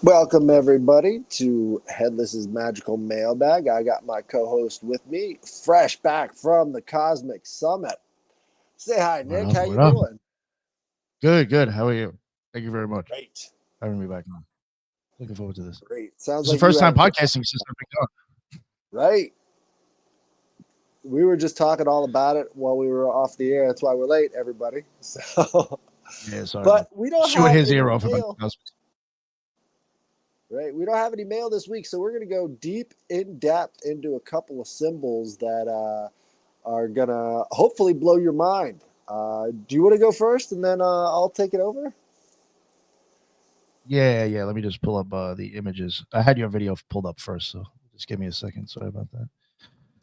Welcome, everybody, to Headless's Magical Mailbag. I got my co-host with me, fresh back from the Cosmic Summit. Say hi, What Nick. up? How you What up? doing? Good, good. How are you? Thank you very much Great. for having me back on. Looking forward to this. Great. Sounds This is the like you first had time a good podcasting since I've been gone. right. We were just talking all about it while we were off the air. That's why we're late, everybody. So, Yeah, sorry about but that. we don't Chewing have his any ear off about mail, the cosmos. right? We don't have any mail this week, so we're going to go deep in depth into a couple of symbols that are gonna hopefully blow your mind. Do you want to go first, and then I'll take it over? Yeah. Let me just pull up the images. I had your video pulled up first, so just give me a second. Sorry about that.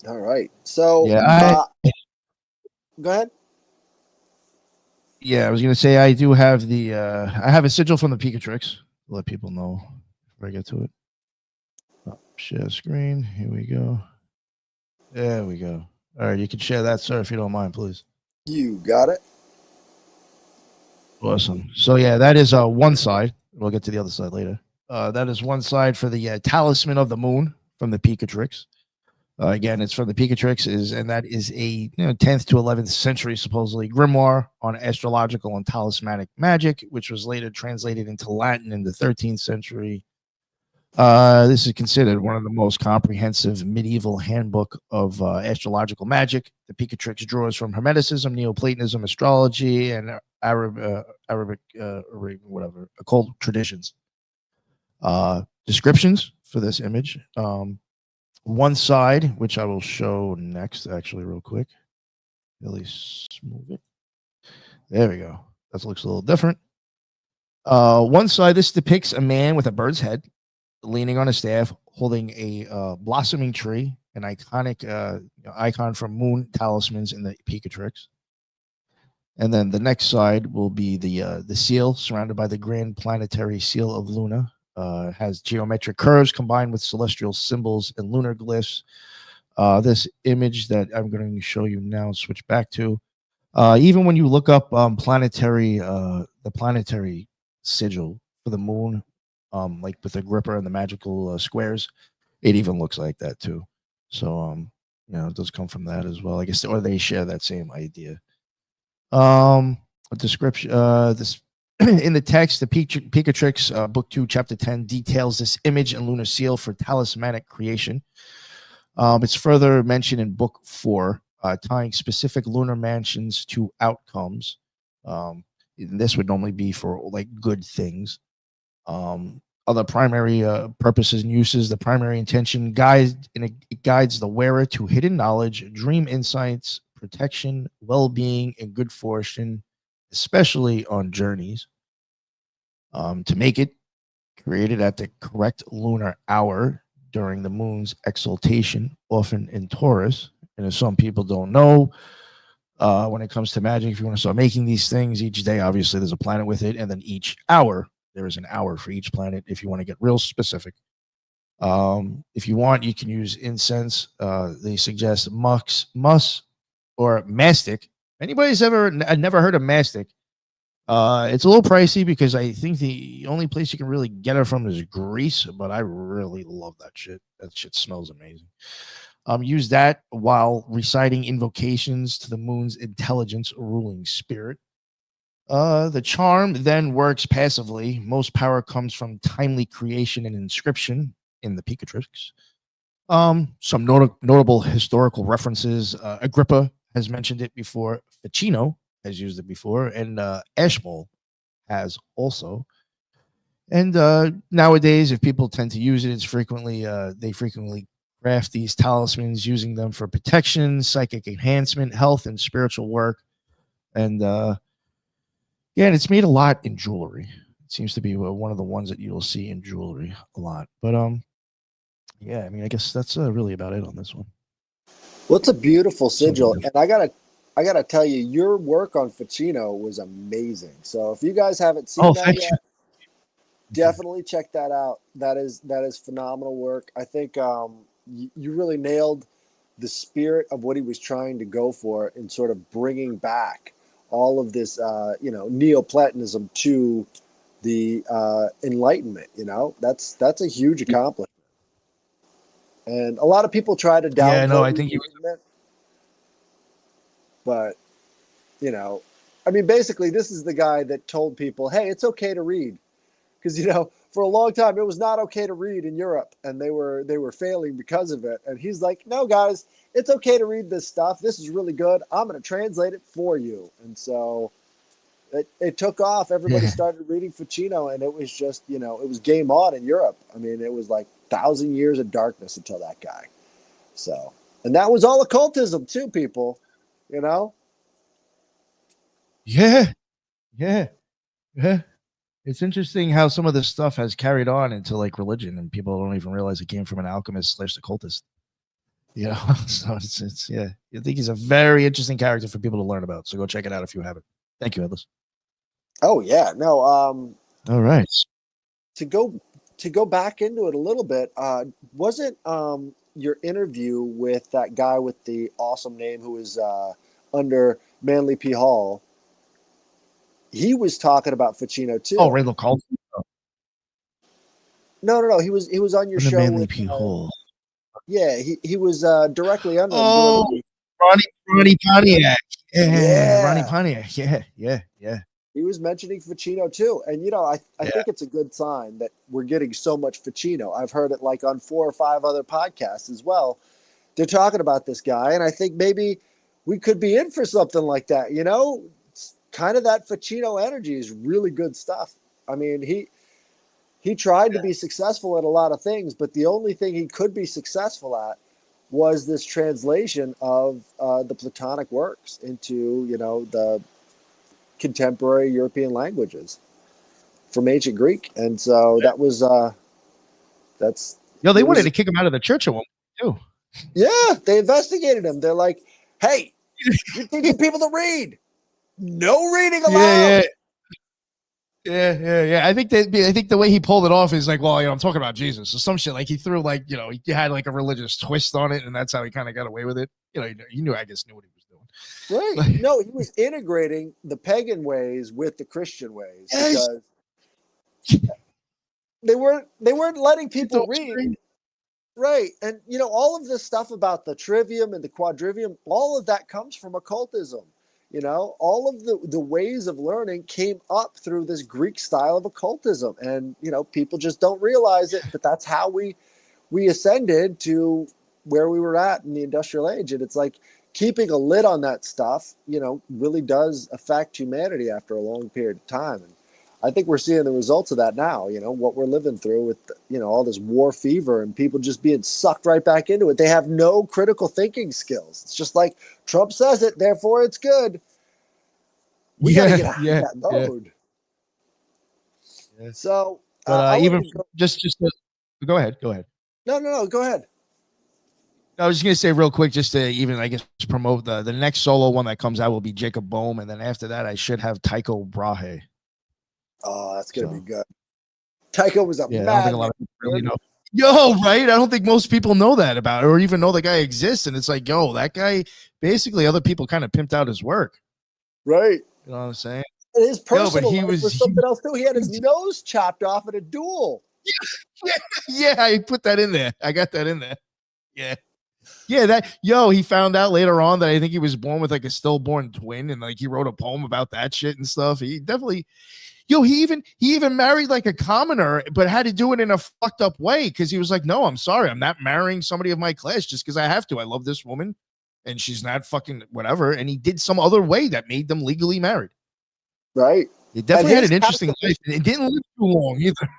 All right. So, Yeah, I go ahead. yeah, I was gonna say I do have the I have a sigil from the Picatrix. Let people know before I get to it. Share screen. Here we go. There we go. All right, you can share that, sir, if you don't mind, please. You got it. Awesome. So yeah, that is one side. We'll get to the other side later. That is one side for the Talisman of the Moon from the Picatrix. Again, it's from the Picatrix, and that is a 10th to 11th century supposedly grimoire on astrological and talismanic magic, which was later translated into Latin in the 13th century. This is considered one of the most comprehensive medieval handbook of astrological magic. The Picatrix draws from Hermeticism, Neoplatonism, astrology, and Arabic, whatever, occult traditions. Descriptions for this image. One side, which I will show next, actually, real quick. Really smooth it. There we go. That looks a little different. One side, this depicts a man with a bird's head leaning on a staff, holding a blossoming tree, an iconic icon from Moon Talismans in the Picatrix. And then the next side will be the seal, surrounded by the grand planetary seal of Luna. Has geometric curves combined with celestial symbols and lunar glyphs. This image that I'm going to show you now, switch back to. Even when you look up the planetary sigil for the moon, like with the gripper and the magical squares, it even looks like that too. So, it does come from that as well, I guess, or they share that same idea. A description. This in the text, the Picatrix, Book 2, Chapter 10, details this image and lunar seal for talismanic creation. It's further mentioned in Book 4, tying specific lunar mansions to outcomes. This would normally be for like good things. Other primary purposes and uses, the primary intention it guides the wearer to hidden knowledge, dream insights, protection, well-being, and good fortune, especially on journeys. To make it created at the correct lunar hour during the moon's exaltation, often in Taurus. And as some people don't know, when it comes to magic, if you want to start making these things each day, obviously there's a planet with it, and then each hour there is an hour for each planet. If you want to get real specific, if you want, you can use incense. They suggest mus, or mastic. Anybody's ever never heard of mastic? It's a little pricey because I think the only place you can really get it from is Greece, but I really love that shit. That shit smells amazing. Use that while reciting invocations to the moon's intelligence ruling spirit. The charm then works passively. Most power comes from timely creation and inscription in the Picatrix. Some notable historical references. Agrippa has mentioned it before. Ficino has used it before, and Ashmole has also. And nowadays, if people tend to use it, they frequently craft these talismans, using them for protection, psychic enhancement, health, and spiritual work. And yeah, and it's made a lot in jewelry. It seems to be one of the ones that you'll see in jewelry a lot. But yeah, I mean, I guess that's really about it on this one. Well, it's a beautiful Something sigil, different. and I gotta tell you, your work on Ficino was amazing. So if you guys haven't Oh, seen that thank you. yet, definitely check that out. That is phenomenal work. I think you really nailed the spirit of what he was trying to go for in sort of bringing back all of this, Neoplatonism to the Enlightenment. You know, that's a huge accomplishment. And a lot of people try to Yeah, no, downplay I the think he Enlightenment, but you know, I mean, basically, this is the guy that told people, "Hey, it's okay to read," because you know, for a long time, it was not okay to read in Europe, and they were failing because of it. And he's like, "No, guys, it's okay to read this stuff. This is really good. I'm going to translate it for you." And so it took off. Everybody was. started reading Ficino, and it was just, you know, it was game on in Europe. I mean, it was like 1,000 years of darkness until that guy. So, and that was all occultism too, people. You know. Yeah, yeah, yeah. It's interesting how some of this stuff has carried on into like religion, and people don't even realize it came from an alchemist / occultist. You know, so it's yeah. I think he's a very interesting character for people to learn about. So go check it out if you haven't. Thank you, Headless. Oh yeah, no. All right. To go back into it a little bit, wasn't your interview with that guy with the awesome name who was under Manly P. Hall? He was talking about Ficino Oh, too. Randall Call No. He was on your under show Manly with. P. Hole. Yeah, he was directly under him doing Oh, the. Ronnie Pontiac. Yeah, Ronnie Yeah, Pontiac. Yeah. he was mentioning Ficino too, and you know, I Yeah. think it's a good sign that we're getting so much Ficino. I've heard it like on 4 or 5 other podcasts as well. They're talking about this guy, and I think maybe we could be in for something like that. You know, it's kind of that Ficino energy is really good stuff. I mean, he tried to be successful at a lot of things, but the only thing he could be successful at was this translation of the Platonic works into, you know, the contemporary European languages from ancient Greek, and so that was that's Yo, they it wanted was to kick him out of the church at one point, yeah, they investigated him. They're like, hey, too. you're teaching people to read. No reading Yeah. allowed. Yeah. I think the way he pulled it off is like, well, you know, I'm talking about Jesus or some shit. Like he threw like, you know, he had like a religious twist on it, and that's how he kind of got away with it. You know, he knew, I guess, knew what he was Right. doing. Like, No, he was integrating the pagan ways with the Christian ways yes, because they weren't letting people read. Right. And you know, all of this stuff about the trivium and the quadrivium, all of that comes from occultism. You know, all of the ways of learning came up through this Greek style of occultism. And, you know, people just don't realize it, but that's how we ascended to where we were at in the industrial age. And it's like keeping a lid on that stuff, you know, really does affect humanity after a long period of time. And I think we're seeing the results of that now, you know, what we're living through with, you know, all this war fever and people just being sucked right back into it. They have no critical thinking skills. It's just like Trump says it, therefore it's good. We got to get out of that Yeah. mode. So But I wanted even to go. go ahead. No. Go ahead. I was just gonna say real quick, just to even, I guess, promote the next solo one that comes out will be Jacob Boehm, and then after that, I should have Tycho Brahe. Oh, that's going to be good. Tycho was a Yeah, I don't think a madman. lot of people really know. Yo, right? I don't think most people know that about it or even know the guy exists. And it's like, yo, that guy, basically, other people kind of pimped out his work. Right. You know what I'm saying? And his Yo, but personal life was something else too. He had his nose chopped off in a duel. Yeah, I put that in there. I got that in there. Yeah. Yeah, he found out later on that I think he was born with like a stillborn twin, and like he wrote a poem about that shit and stuff. He definitely, he even married like a commoner, but had to do it in a fucked up way because he was like, no, I'm sorry, I'm not marrying somebody of my class just because I have to. I love this woman, and she's not fucking whatever. And he did some other way that made them legally married. Right. He definitely had an interesting life, and it didn't live too long either.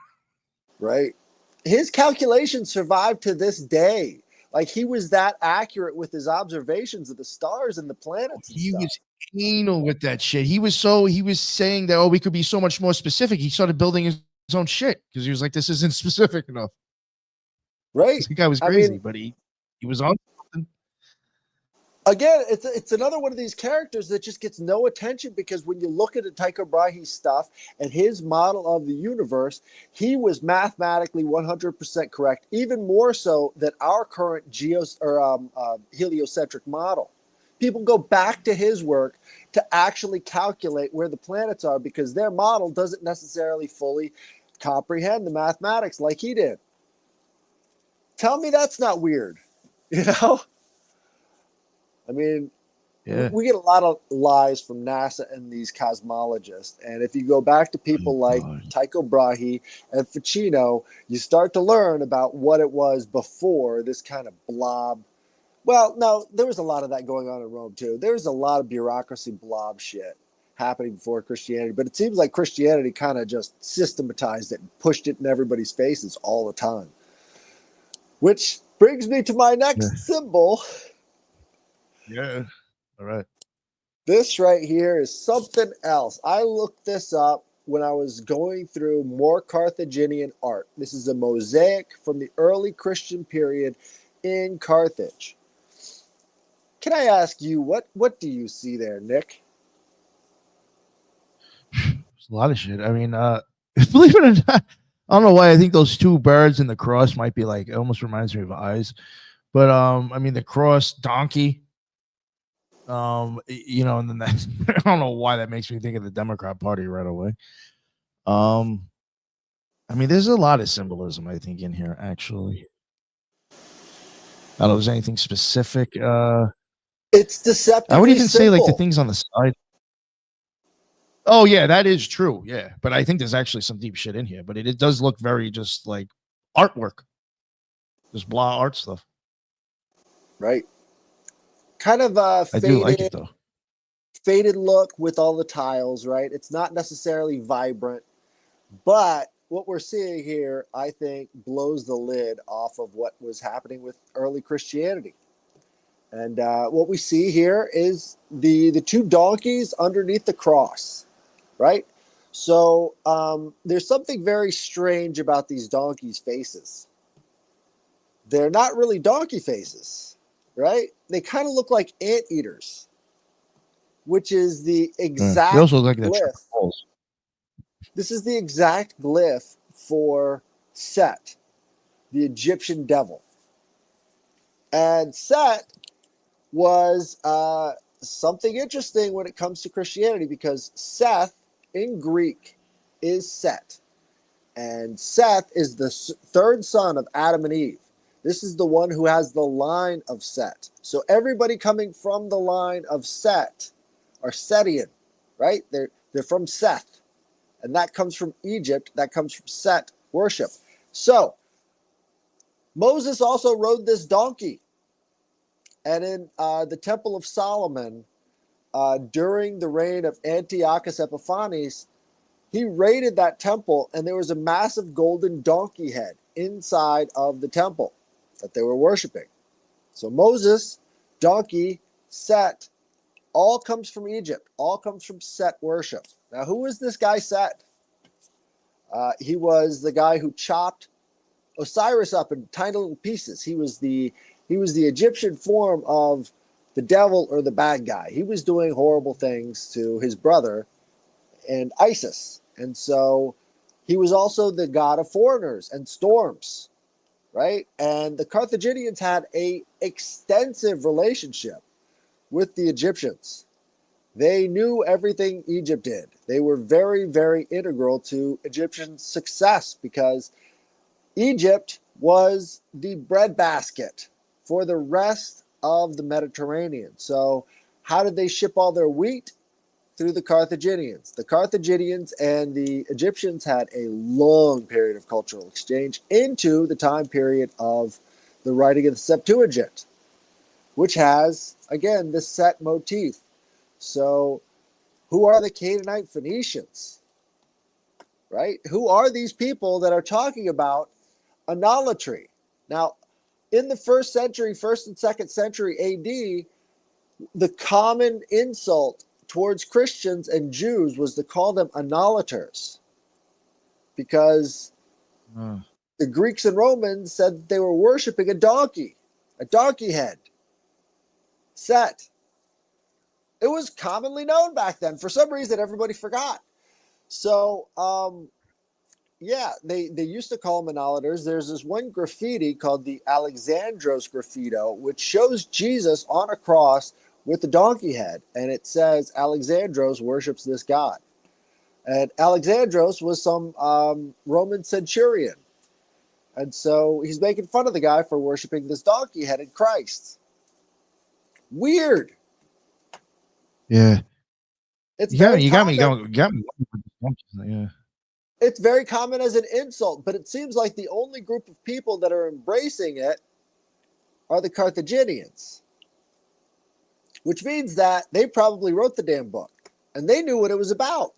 Right. His calculations survived to this day. Like he was that accurate with his observations of the stars and the planets and He stuff. was anal with that shit. He was saying that, we could be so much more specific. He started building his own shit because he was like, this isn't specific enough. Right. The guy was crazy, but he was on something. Again, it's another one of these characters that just gets no attention because when you look at Tycho Brahe's stuff and his model of the universe, he was mathematically 100% correct, even more so than our current heliocentric model. people go back to his work to actually calculate where the planets are because their model doesn't necessarily fully comprehend the mathematics like he did. Tell me that's not weird, you know? I mean, Yeah. we get a lot of lies from NASA and these cosmologists. And if you go back to people like Tycho Brahe and Ficino, you start to learn about what it was before this kind of blob. Well, no, there was a lot of that going on in Rome too. There was a lot of bureaucracy blob shit happening before Christianity, but it seems like Christianity kind of just systematized it and pushed it in everybody's faces all the time. Which brings me to my next symbol. Yeah. All right. This right here is something else. I looked this up when I was going through more Carthaginian art. This is a mosaic from the early Christian period in Carthage. Can I ask you, what do you see there, Nick? It's a lot of shit. I mean, believe it or not, I don't know why I think those two birds and the cross might be like, it almost reminds me of eyes. But I mean the cross donkey. You know, and then that I don't know why that makes me think of the Democrat Party right away. I mean, there's a lot of symbolism, I think, in here, actually. I don't know if there's anything specific. It's I deceptively would even say like the simple. things on the side. Oh yeah, that is true. Yeah, but I think there's actually some deep shit in here. But it does look very just like artwork, just blah art stuff. Right. Kind of I do like it though. faded look with all the tiles, right? It's not necessarily vibrant, but what we're seeing here, I think, blows the lid off of what was happening with early Christianity. And what we see here is the two donkeys underneath the cross, right? So there's something very strange about these donkeys' faces. They're not really donkey faces, right? They kind of look like anteaters, which is the They exact also look like that triple glyph. balls. This is the exact glyph for Set, the Egyptian devil. And Set was something interesting when it comes to Christianity because Seth in Greek is Set. And Seth is the third son of Adam and Eve. This is the one who has the line of Set. So everybody coming from the line of Set are Setian, right? They're from Seth. And that comes from Egypt. That comes from Set worship. So Moses also rode this donkey. And in the Temple of Solomon, during the reign of Antiochus Epiphanes, he raided that temple, and there was a massive golden donkey head inside of the temple that they were worshiping. So Moses, donkey, Set, all comes from Egypt, all comes from Set worship. Now, who was this guy Set? He was the guy who chopped Osiris up in tiny little pieces. He was the Egyptian form of the devil or the bad guy. He was doing horrible things to his brother and Isis. And so he was also the god of foreigners and storms, right? And the Carthaginians had a extensive relationship with the Egyptians. They knew everything Egypt did. They were very, very integral to Egyptian success because Egypt was the breadbasket for the rest of the Mediterranean. So how did they ship all their wheat? Through the Carthaginians. The Carthaginians and the Egyptians had a long period of cultural exchange into the time period of the writing of the Septuagint, which has, again, the Set motif. So who are the Canaanite Phoenicians, right? Who are these people that are talking about anolatry? Now, in the first and second century AD, the common insult towards Christians and Jews was to call them anolaters because the Greeks and Romans said they were worshiping a donkey head, Set. It was commonly known back then. For some reason, everybody forgot. So, yeah, they used to call them anolaters. There's this one graffiti called the Alexandros graffito, which shows Jesus on a cross with the donkey head, and it says Alexandros worships this god. And Alexandros was some Roman centurion. And so he's making fun of the guy for worshiping this donkey-headed Christ. Weird. Yeah. It's You very got me common. going. Yeah. It's very common as an insult, but it seems like the only group of people that are embracing it are the Carthaginians, which means that they probably wrote the damn book and they knew what it was about.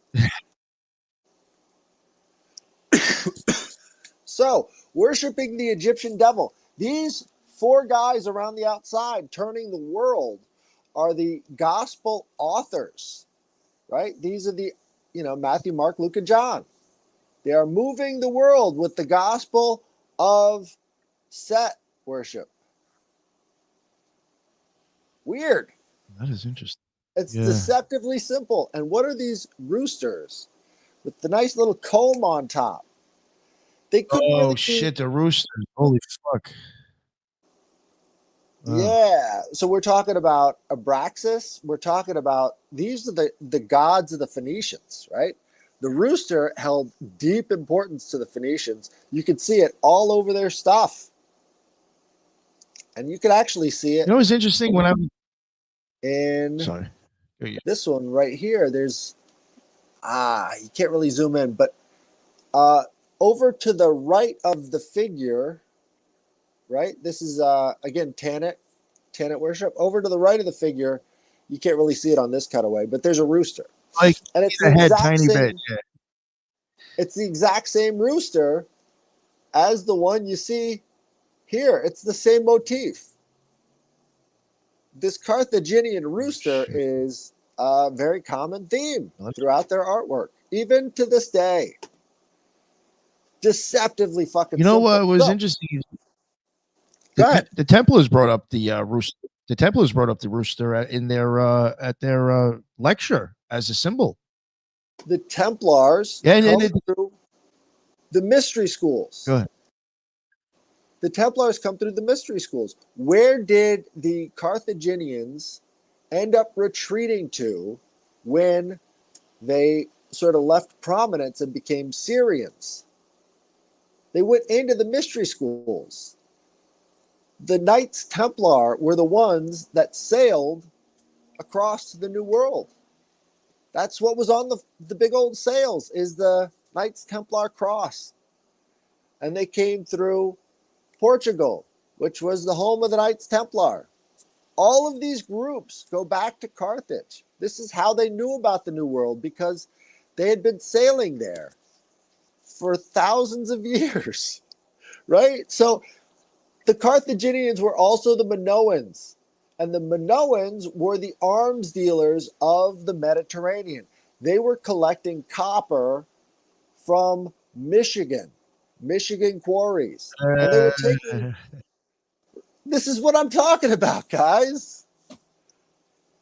So, worshiping the Egyptian devil. These four guys around the outside turning the world are the gospel authors, right? These are the, Matthew, Mark, Luke, and John. They are moving the world with the gospel of Set worship. Weird. That is interesting. It's Yeah. deceptively simple. And what are these roosters with the nice little comb on top? They couldn't really shit, the roosters. Holy fuck. Yeah. So we're talking about Abraxas. We're talking about these are the gods of the Phoenicians, right? The rooster held deep importance to the Phoenicians. You could see it all over their stuff. And you could actually see it. You know what's interesting when I'm in sorry. This one right here. There's you can't really zoom in, but over to the right of the figure, right? This is again Tanit worship. Over to the right of the figure, you can't really see it on this cutaway, but there's a rooster. Like, and it's the head tiny bit. Yeah. It's the exact same rooster as the one you see here. It's the same motif. This Carthaginian rooster is a very common theme throughout their artwork, even to this day. Deceptively fucking You know simple. what was interesting? Go ahead. The Templars brought up the rooster. The Templars brought up the rooster in their at their lecture as a symbol. The Templars come through the mystery schools. Go ahead. The Templars come through the mystery schools. Where did the Carthaginians end up retreating to when they sort of left prominence and became Syrians? They went into the mystery schools. The Knights Templar were the ones that sailed across to the New World. That's what was on the big old sails, is the Knights Templar cross. And they came through Portugal, which was the home of the Knights Templar. All of these groups go back to Carthage. This is how they knew about the New World, because they had been sailing there for thousands of years, right? So the Carthaginians were also the Minoans, and the Minoans were the arms dealers of the Mediterranean. They were collecting copper from Michigan quarries, and they were taking. This is what I'm talking about, guys.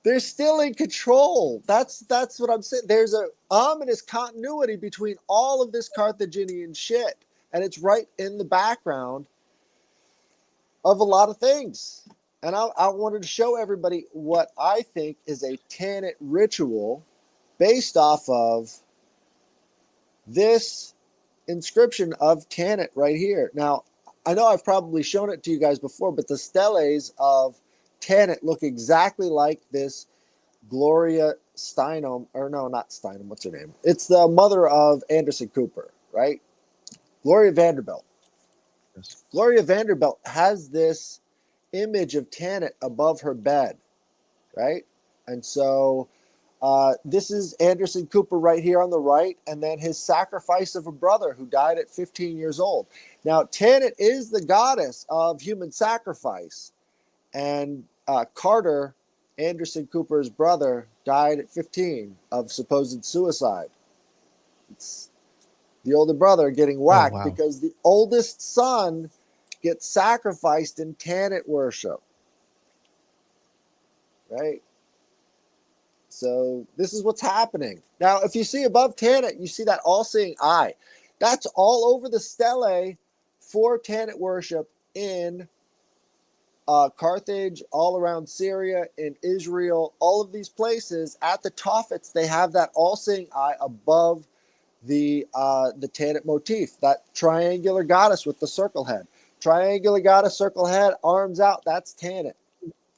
They're still in control. That's what I'm saying. There's an ominous continuity between all of this Carthaginian shit, and it's right in the background of a lot of things. And I wanted to show everybody what I think is a Tanit ritual based off of this inscription of Tanit right here. Now, I know I've probably shown it to you guys before, but the steles of Tanit look exactly like this Gloria Steinem, or no, not Steinem, what's her name? It's the mother of Anderson Cooper, right? Gloria Vanderbilt. Yes. Gloria Vanderbilt has this image of Tanit above her bed, right? And so this is Anderson Cooper right here on the right, and then his sacrifice of a brother who died at 15 years old. Now, Tanit is the goddess of human sacrifice, and Carter, Anderson Cooper's brother, died at 15 of supposed suicide. It's the older brother getting whacked because the oldest son gets sacrificed in Tanit worship, right? So this is what's happening. Now, if you see above Tanit, you see that all-seeing eye. That's all over the stele for Tanit worship in Carthage, all around Syria, in Israel, all of these places, at the Tophets, they have that all-seeing eye above the Tanit motif, that triangular goddess with the circle head. Triangular goddess, circle head, arms out, that's Tanit,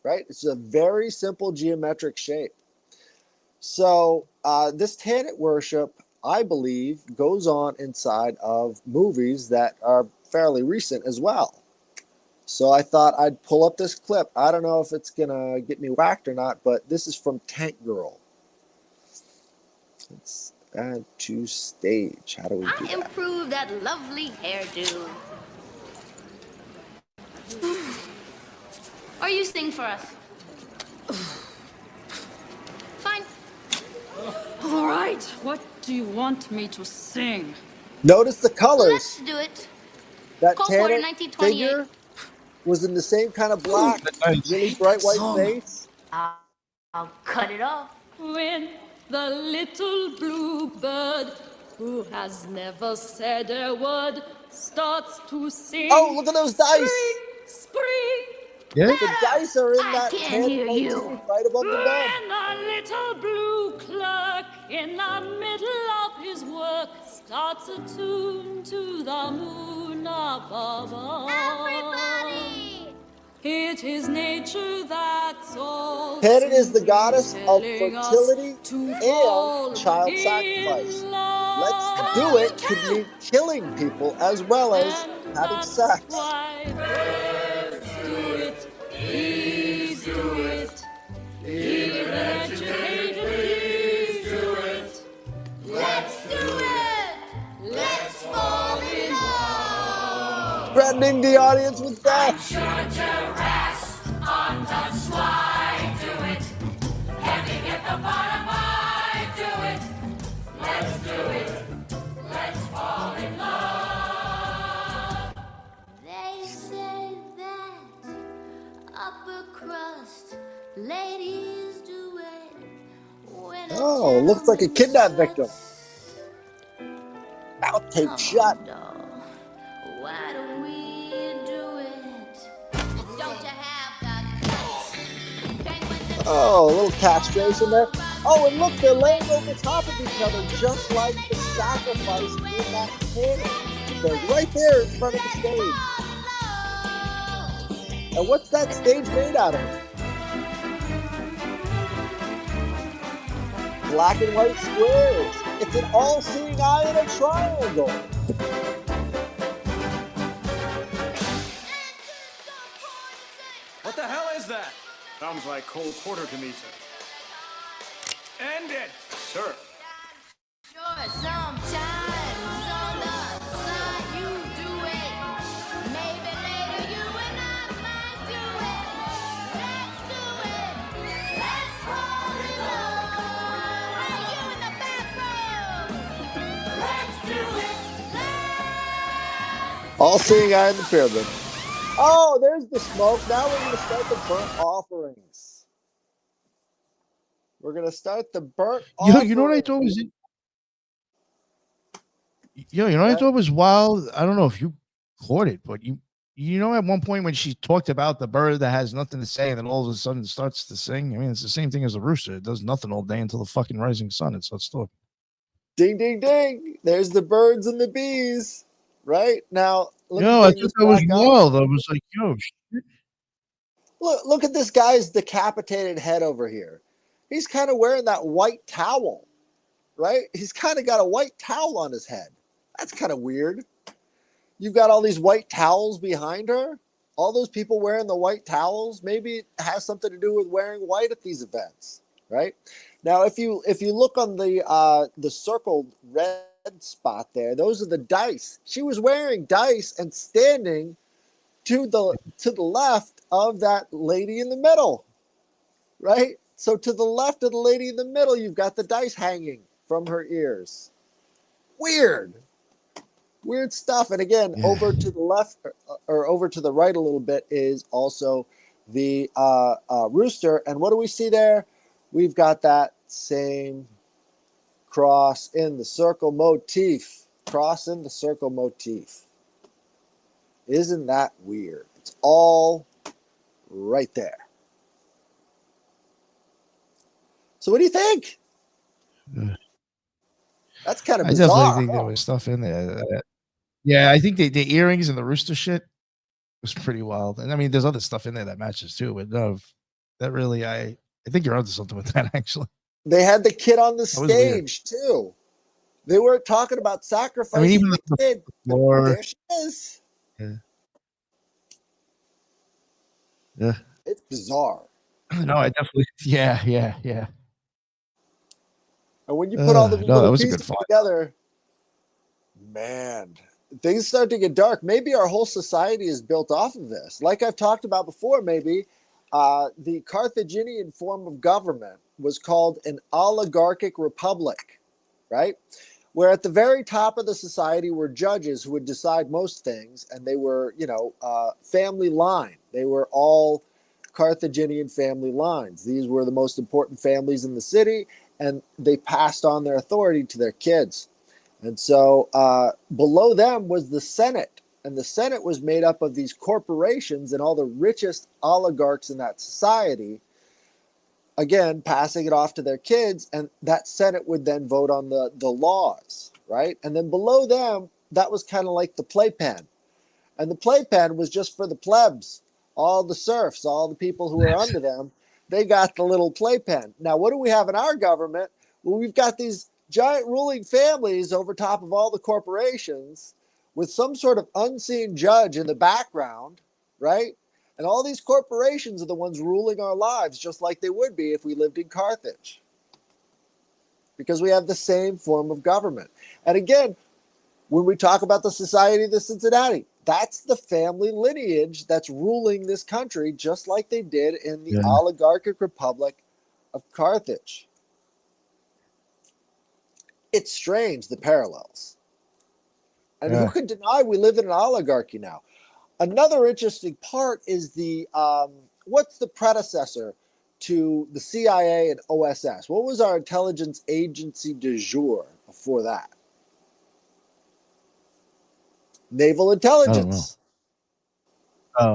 right? It's a very simple geometric shape. So this Tanit worship, I believe, goes on inside of movies that are fairly recent as well. So I thought I'd pull up this clip. I don't know if it's going to get me whacked or not, but this is from Tank Girl. Let's add to stage. How do we do that? Improve that lovely hairdo. Or you sing for us. Fine. All right, what do you want me to sing? Notice the colors. Let's do it. That Cole Porter, Tanit 1928. figure was in the same kind of black, really bright white face. I'll cut it off. When the little bluebird, who has never said a word, starts to sing. Oh, look at those dice. Spring. Yeah. The dice are in I that can't Tanit hear motif you. right above the bed. When the little blue clerk in the middle of his work starts a tune to the moon above. Everybody! It is nature that's all. Tanit is the goddess of telling us fertility to fall and child in sacrifice. love. Let's do it could mean killing people as well as And having that's sex. why let's do it. Please do it. Even educated, please do it. Let's do it! Let's fall in love! Threatening the audience with death. Sure to rest on the slide. Do it. Heavy at the bottom, I do it. Let's do it. Let's fall in love. They say that upper crust ladies do it. When Oh, looks like a kidnap victim. Mouth taped shut. Why don't we do it? Don't you have the guts? Penguins and Oh, a little castration there. Oh, and look, they're laying over top of each other, just like the sacrifice in that Tanit. They're right there in front of the stage. And what's that stage made out of? Black and white squares. It's an all-seeing eye in a triangle. What the hell is that? Sounds like Cole Porter to me, sir. End it, sir. Sure, sometimes on the side you do it. Maybe later you and I might do it. Let's do it. Let's fall in love. Hey, you in the bathroom. Let's do it. Let's. All-seeing eye in the pyramid. Oh, there's the smoke. Now we're going to start the burnt offerings. We're going to start the burnt offerings. You know what I thought was you know what I thought was wild? I don't know if you caught it, but you know at one point when she talked about the bird that has nothing to say and then all of a sudden it starts to sing. I mean, it's the same thing as a rooster. It does nothing all day until the fucking rising sun. It starts talking. Ding, ding, ding. There's the birds and the bees. Right? Now, I thought that was wild. I was like, yo, shit. Look at this guy's decapitated head over here. He's kind of wearing that white towel, right? He's kind of got a white towel on his head. That's kind of weird. You've got all these white towels behind her. All those people wearing the white towels. Maybe it has something to do with wearing white at these events, right? Now, if you look on the circled red spot there, those are the dice. She was wearing dice and standing to the left of that lady in the middle, right? So to the left of the lady in the middle, you've got the dice hanging from her ears. Weird stuff. And again, over to the left or over to the right a little bit is also the rooster. And what do we see there? We've got that same cross in the circle motif. Cross in the circle motif. Isn't that weird? It's all right there. So what do you think? That's kind of I definitely bizarre. think there was stuff in there. Yeah, I think the earrings and the rooster shit was pretty wild. And I mean, there's other stuff in there that matches too, but no, that really, I think you're onto something with that actually. They had the kid on the That was weird. stage too. They weren't talking about I sacrificing mean, even the the kid. But floor. there she is. Yeah. Yeah. It's bizarre. No, I definitely. Yeah. And when you put all the No, that little was a good pieces fight. together, man, things start to get dark. Maybe our whole society is built off of this. Like I've talked about before, maybe the Carthaginian form of government was called an oligarchic republic, right? Where at the very top of the society were judges who would decide most things, and they were, family line. They were all Carthaginian family lines. These were the most important families in the city, and they passed on their authority to their kids. And so below them was the Senate, and the Senate was made up of these corporations and all the richest oligarchs in that society, again, passing it off to their kids, and that Senate would then vote on the laws, right? And then below them, that was kind of like the playpen. And the playpen was just for the plebs, all the serfs, all the people who were under them. They got the little playpen. Now, what do we have in our government? Well, we've got these giant ruling families over top of all the corporations with some sort of unseen judge in the background, right? And all these corporations are the ones ruling our lives, just like they would be if we lived in Carthage. Because we have the same form of government. And again, when we talk about the Society of the Cincinnati, that's the family lineage that's ruling this country, just like they did in the Oligarchic Republic of Carthage. It's strange, the parallels. And who could deny we live in an oligarchy now? Another interesting part is the what's the predecessor to the CIA and OSS? What was our intelligence agency du jour before that? Naval intelligence.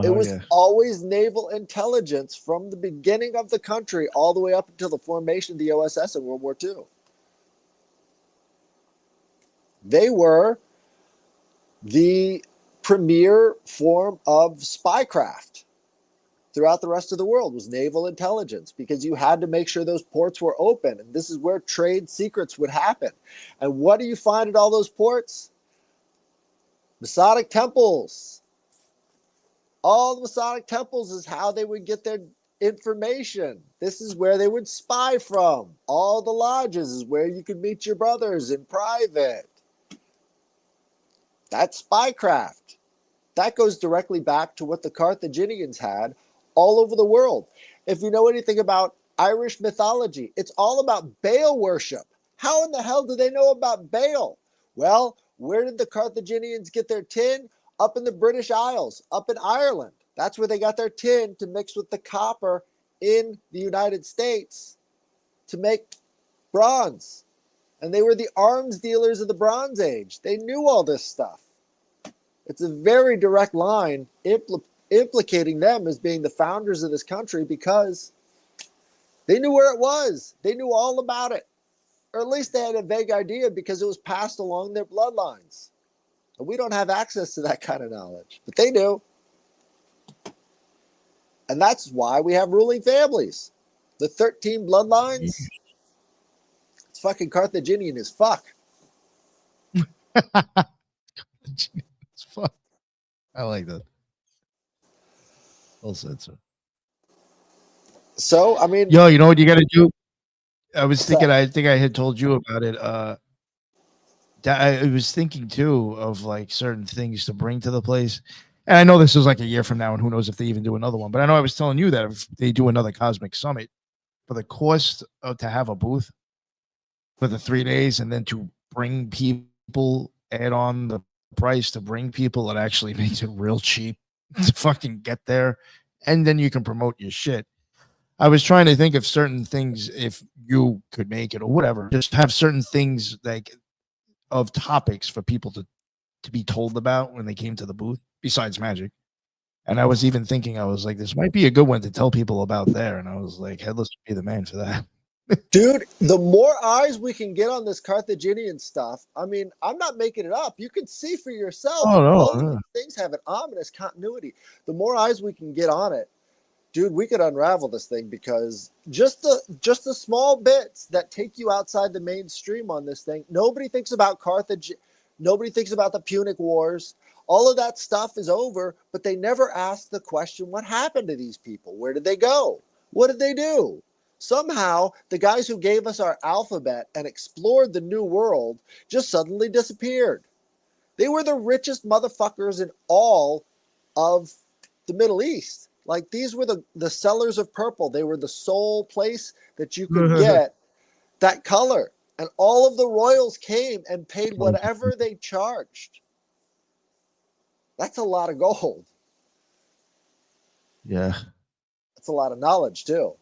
It was always naval intelligence from the beginning of the country all the way up until the formation of the OSS in World War II. They were the premier form of spycraft throughout the rest of the world, was naval intelligence, because you had to make sure those ports were open, and this is where trade secrets would happen. And what do you find at all those ports? Masonic temples. All the Masonic temples is how they would get their information. This is where they would spy from. All the lodges is where you could meet your brothers in private. That's spycraft. That goes directly back to what the Carthaginians had all over the world. If you know anything about Irish mythology, it's all about Baal worship. How in the hell do they know about Baal? Well, where did the Carthaginians get their tin? Up in the British Isles, up in Ireland. That's where they got their tin to mix with the copper in the United States to make bronze. And they were the arms dealers of the Bronze Age. They knew all this stuff. It's a very direct line implicating them as being the founders of this country, because they knew where it was. They knew all about it. Or at least they had a vague idea, because it was passed along their bloodlines. And we don't have access to that kind of knowledge, but they do. And that's why we have ruling families. The 13 bloodlines, it's fucking Carthaginian as fuck. It's fun. I like that. Well said, sir. So, I mean, yo, you know what you got to do? I was thinking, I think I had told you about it. I was thinking too of like certain things to bring to the place. And I know this is like a year from now, and who knows if they even do another one. But I know I was telling you that if they do another Cosmic Summit, for the cost to have a booth for the 3 days, and then to bring people, add on the price to bring people, it actually makes it real cheap to fucking get there. And then you can promote your shit. I was trying to think of certain things, if you could make it or whatever, just have certain things like of topics for people to be told about when they came to the booth, besides magic. And I was even thinking, I was like, this might be a good one to tell people about there. And I was like, Headless would be the man for that. Dude, the more eyes we can get on this Carthaginian stuff, I mean, I'm not making it up. You can see for yourself. Oh, no, All of yeah. these things have an ominous continuity. The more eyes we can get on it, dude, we could unravel this thing, because just the small bits that take you outside the mainstream on this thing. Nobody thinks about Carthage. Nobody thinks about the Punic Wars. All of that stuff is over, but they never ask the question, what happened to these people? Where did they go? What did they do? Somehow, the guys who gave us our alphabet and explored the new world just suddenly disappeared. They were the richest motherfuckers in all of the Middle East. Like, these were the sellers of purple. They were the sole place that you could get that color. And all of the royals came and paid whatever they charged. That's a lot of gold. Yeah. That's a lot of knowledge, too.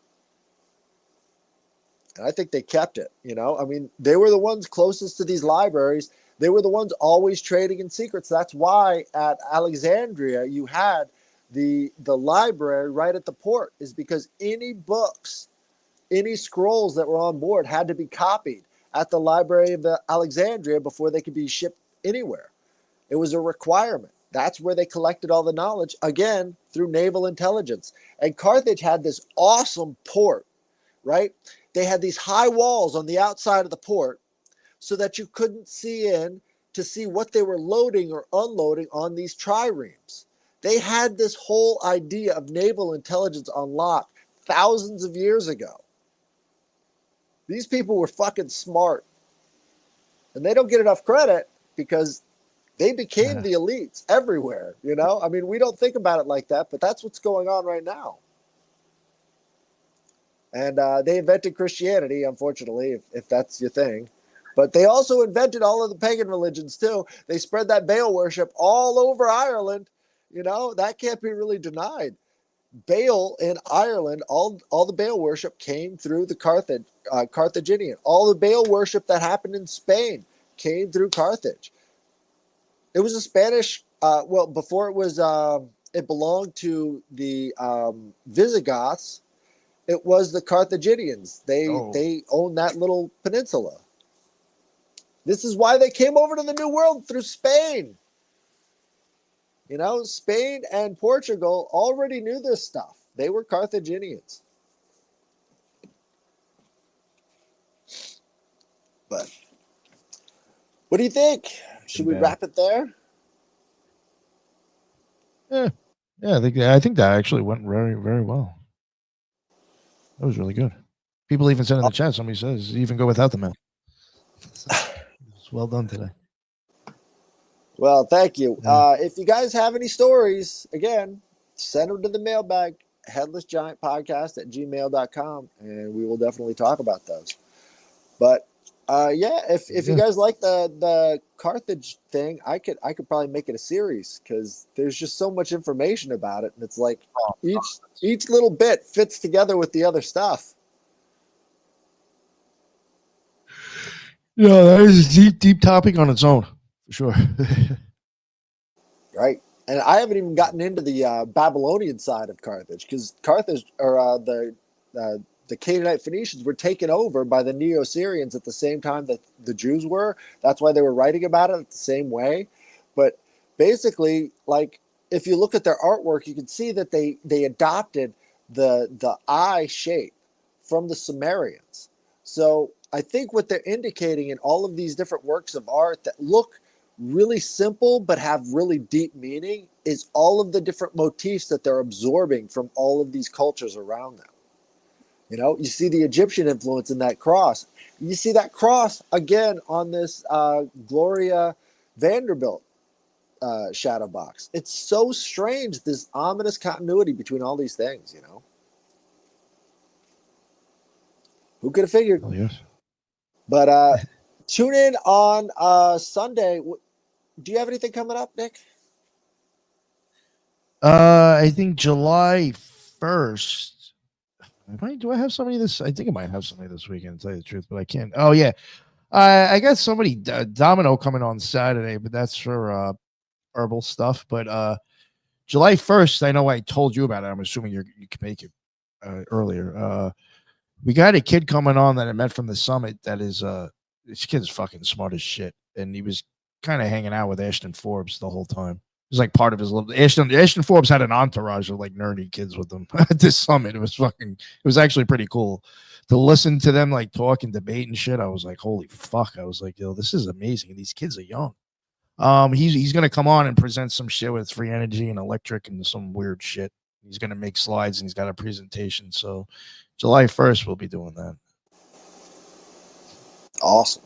And I think they kept it, you know? I mean, they were the ones closest to these libraries. They were the ones always trading in secrets. That's why at Alexandria you had the library right at the port, is because any books, any scrolls that were on board had to be copied at the Library of Alexandria before they could be shipped anywhere. It was a requirement. That's where they collected all the knowledge, again, through naval intelligence. And Carthage had this awesome port, right? They had these high walls on the outside of the port so that you couldn't see in to see what they were loading or unloading on these triremes. They had this whole idea of naval intelligence on lock thousands of years ago. These people were fucking smart. And they don't get enough credit because they became the elites everywhere, you know? I mean, we don't think about it like that, but that's what's going on right now. And they invented Christianity, unfortunately, if that's your thing. But they also invented all of the pagan religions, too. They spread that Baal worship all over Ireland. You know, that can't be really denied. Baal in Ireland, all the Baal worship came through the Carthaginian. All the Baal worship that happened in Spain came through Carthage. It was a Spanish, before it was, it belonged to the Visigoths. It was the Carthaginians. They owned that little peninsula. This is why they came over to the New World through Spain. You know, Spain and Portugal already knew this stuff. They were Carthaginians. But what do you think? Should we wrap it there? Yeah. I think that actually went very, very well. That was really good. People even said in the chat, somebody says, even go without the mail. It's well done today. Well, thank you. Yeah. If you guys have any stories, again, send them to the mailbag, headlessgiantpodcast@gmail.com, and we will definitely talk about those. But if you guys like the Carthage thing, I could probably make it a series, because there's just so much information about it, and it's like each little bit fits together with the other stuff. Yeah, that is a deep topic on its own, for sure. Right. And I haven't even gotten into the Babylonian side of Carthage, because Carthage, or the Canaanite Phoenicians, were taken over by the Neo-Syrians at the same time that the Jews were. That's why they were writing about it the same way. But basically, like, if you look at their artwork, you can see that they adopted the eye shape from the Sumerians. So I think what they're indicating in all of these different works of art that look really simple but have really deep meaning is all of the different motifs that they're absorbing from all of these cultures around them. You know, you see the Egyptian influence in that cross. You see that cross again on this Gloria Vanderbilt shadow box. It's so strange, this ominous continuity between all these things, you know. Who could have figured? Oh, yes. But tune in on Sunday. Do you have anything coming up, Nick? I think July 1st. Do I have somebody this? I think I might have somebody this weekend, to tell you the truth, but I can't. Oh, yeah. I got somebody, Domino, coming on Saturday, but that's for herbal stuff. But July 1st, I know I told you about it. I'm assuming you can make it earlier. We got a kid coming on that I met from the summit that is this kid's fucking smart as shit. And he was kind of hanging out with Ashton Forbes the whole time. It was like part of his little Ashton Forbes had an entourage of like nerdy kids with them at this summit. It was actually pretty cool to listen to them like talk and debate and shit. I was like, holy fuck. I was like, yo, this is amazing. These kids are young. He's gonna come on and present some shit with free energy and electric and some weird shit. He's gonna make slides and he's got a presentation. So July 1st, we'll be doing that. Awesome.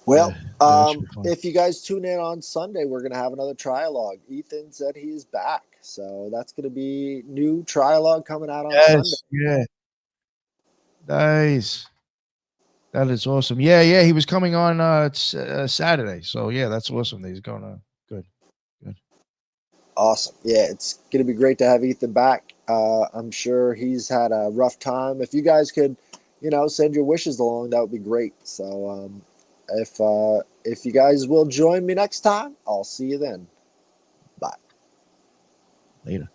Well, that should be fun. if you guys tune in on Sunday, we're going to have another trialogue. Ethan said he's back. So that's going to be new trialogue coming out on Sunday. Yeah. Nice. That is awesome. Yeah. He was coming on Saturday. So, yeah, that's awesome that he's going on. Good. Awesome. Yeah, it's going to be great to have Ethan back. I'm sure he's had a rough time. If you guys could, send your wishes along, that would be great. So, if you guys will join me next time, I'll see you then. Bye. Later.